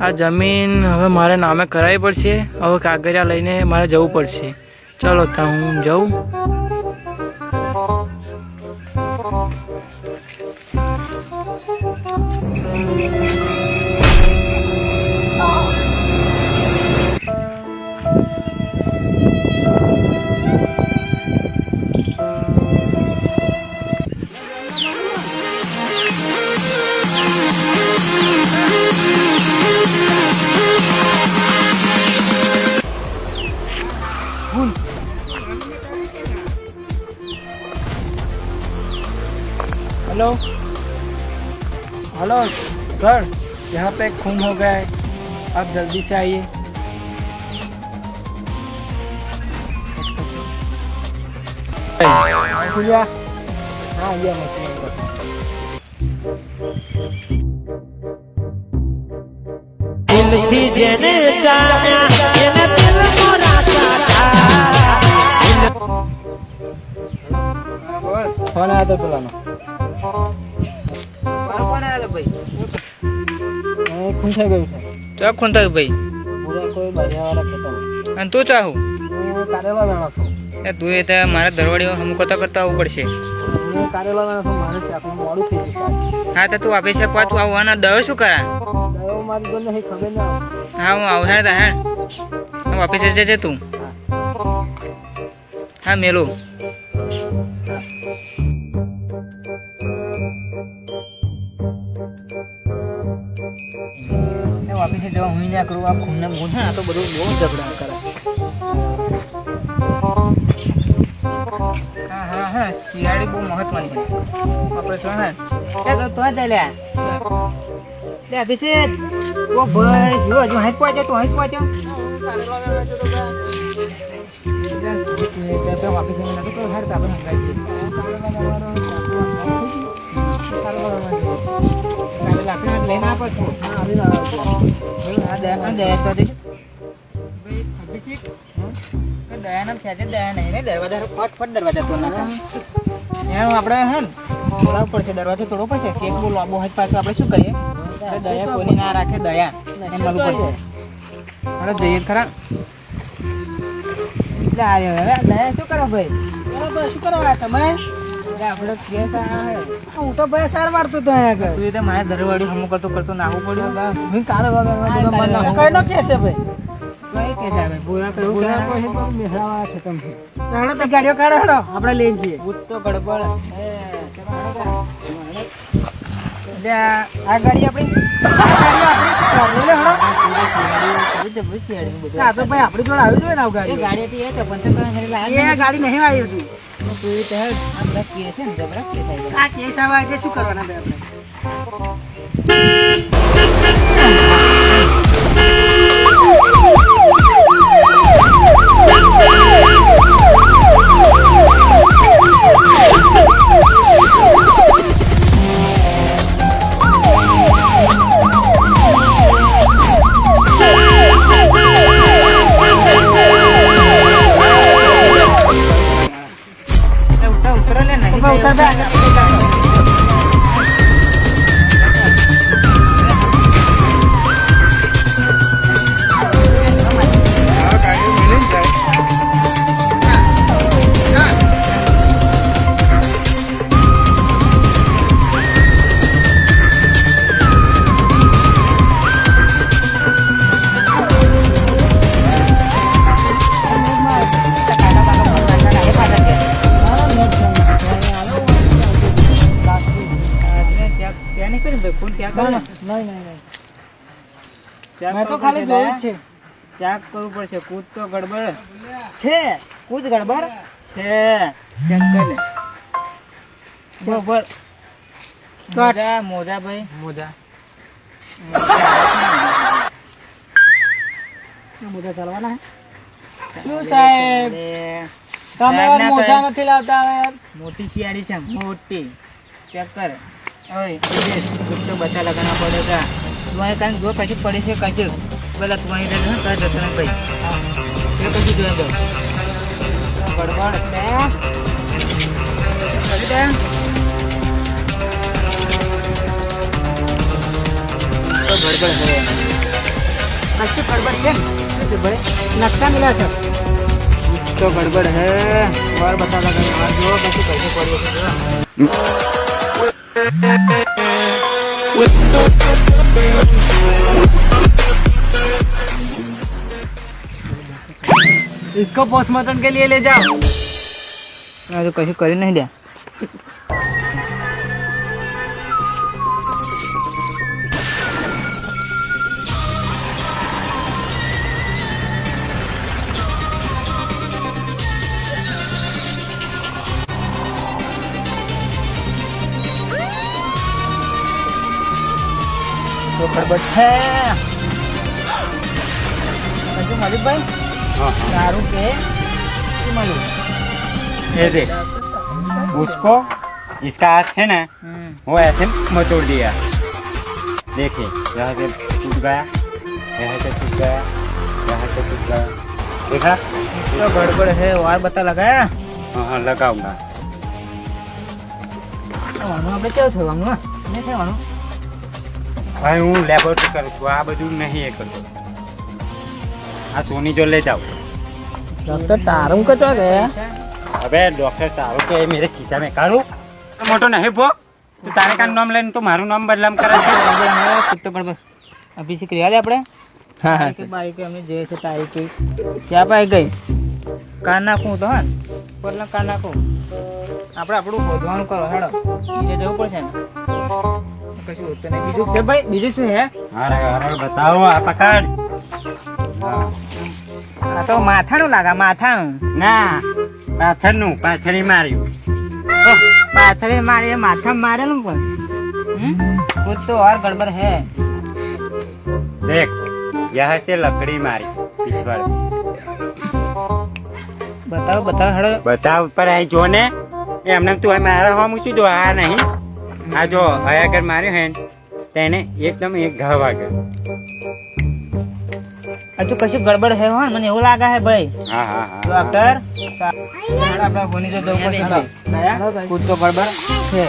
આ જમીન હવે મારે નામે કરાવવી પડશે. હવે કાગળિયા લઈને મારે જવું પડશે. ચલો ત્યાં હું જાઉં. हेलो हेलो सर, यहाँ पे खून हो गया है, आप जल्दी से आइए. हाँ ये फोन आया था पेला खून થઈ ગયું છે. તો ખૂન થયું ભાઈ? પૂરા કોઈ બાજુવાળા ખેતર. અને તું ચાહું કારેલા વેણો છું. એ તું એ તો મારા દરવાડીઓ હમ કરતા આવવું પડશે. હું કારેલા વેણો છું, મારે ચાકનું મોડું થઈ ગયું. હા તો તું આપે છે પાછું આવવાના દવા શું કરા? દવા મારી જોડે નહીં, ખબર ના. હા હું આવું હેડ હેડ હું ઓફિસે જજે તું. હા મેલું. ઓફિસે જવા હું ના કરું. આ ખૂનને મૂળ છે, આ તો બધું બહુ ઝઘડા કરે. હા હા હા શિયાળી બહુ મહત્વની છે આપણે શું હે તો ચાલ્યા લે અભિષેક. ઓ ભાઈ જો હજુ હાથ પહોંચ્યો તો હાથ પહોંચ્યો. ઓફિસે નથી તો હેડ આપણે હંગાઈ લઈને આપો છો. દયાના છે દયા નહીં દરવાજા ફટ દરવાજા તો ના એનું આપણે હે ને તોડવું પડશે. દરવાજો તોડવો પડશે. કેસ બહુ લાંબો હોય પાછું આપણે શું કરીએ? દયા કોઈની ના રાખે, દયા એમ મળવું પડશે. આપણે જઈએ ખરા. એટલે આવ્યો હવે દયા શું કરો ભાઈ? બરાબર શું કરવા તમે? આપણે કેસ હું તો ભાઈ સાર વાળતો તો અહીંયા તું એ મારા દરવાડી હમું કરતો નાખવું પડ્યું. હું કાલે કઈ નો કેસ છે ભાઈ? ગાડીઓ કાઢો હેડો આપણે લઈને જઈએ. તો ગડબડ આ ગાડી આપણી આપણી જોડે આવી જોઈએ ને ગાડી ગાડી નહીં આવી હતી. આ કેસ આવે છે શું કરવાના ભાઈ આપણે? ચાક કરવું પડશે. કૂદ તો ગડબડ છે, કૂદ ગડબડ છે. મોજા ભાઈ મોજા મોજા ચાલવાના શું સાહેબ? તમે મોજા નથી લાવતા? મોટી શિયાળી છે, મોટી. ચેક કર. બધા લગાના પડે तुम्हारे कान दो पैसे पड़े से कैसे बोला तुम्हारी रेट है क्या दस भाई ये कैसे जो है गड़बड़ है तो गड़बड़ है कच्ची गड़बड़ है भाई, नक्शा मिला सर तो गड़बड़ है और बता लगा यार जो कैसे कैसे पड़ी इसको पोस्टमार्टम के लिए ले जाओ। तो कैसे कर नहीं दिया तो गड़बड़ है मालिक भाई। दारू के मालूम ये देख, उसको इसका हाथ है ना, वो ऐसे मचोड़ दिया। देखिए यहाँ से टूट गया, यहाँ से टूट गया, यहाँ से टूट गया, देखा? तो गड़बड़ है और बता लगाया। हाँ लगाऊंगा। આપણે કેવું થવાનું નહીં થવાનું ભાઈ હું લેબોરેટરી કરું છું, આ બધું નહીં એ કરતો। આ સોની જો ले जाओ। ડોક્ટર તારું કચવા ગયા अबे डॉक्टर तारो के मेरे खिस्सा में काढू मोटो नहीं पो तू तारे का नाम लेने तो मारू नाम बदलाम करे છે। તો ગડબડ અભી से ક્રિયા દે આપણે હા હા કે બાઈક અમે જે છે તારીખ ક્યાં પાઈ ગઈ કાન નાખું તો હા પરલા કાન નાખું આપણે આપણું શોધવાનું કરો હેડો બીજે જવું પડશે ને કશું હોતું નહીં બીજું છે ભાઈ બીજું શું હે अरे अरे बताओ आ पकड़ આ તો માથાનું લાગે માથાનું ना પાછળનું પાછળી માર્યું પાછળ મારે માથા મારેલું પણ कुछ तो और गड़बड़ है। देख यहाँ से लकड़ी मारी पिछवाड़ बताओ बताओ हेडो बताओ पर आई जो ने एमने तू मारा हो मुझे जो आ नहीं आ जो आया कर मारे हैं तेने एकदम एक घाव आ गया। तो कશું ગડબડ है हो મને એવું લાગે है भाई। हाँ हाँ हाँ डॉक्टर આપડા કોની જો દો પર कुछ तो गड़बड़ છે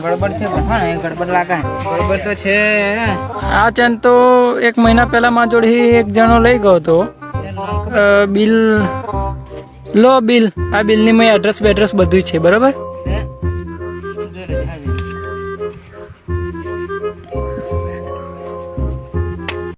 ગડબડ છે બતા ને ગડબડ લાગે ગડબડ તો છે। આ ચેન તો 1 મહિના પહેલા માં જોડે એક જણો લઈ ગયો તો બિલ લો બિલ આ બિલ ની મેં એડ્રેસ બધું છે બરાબર।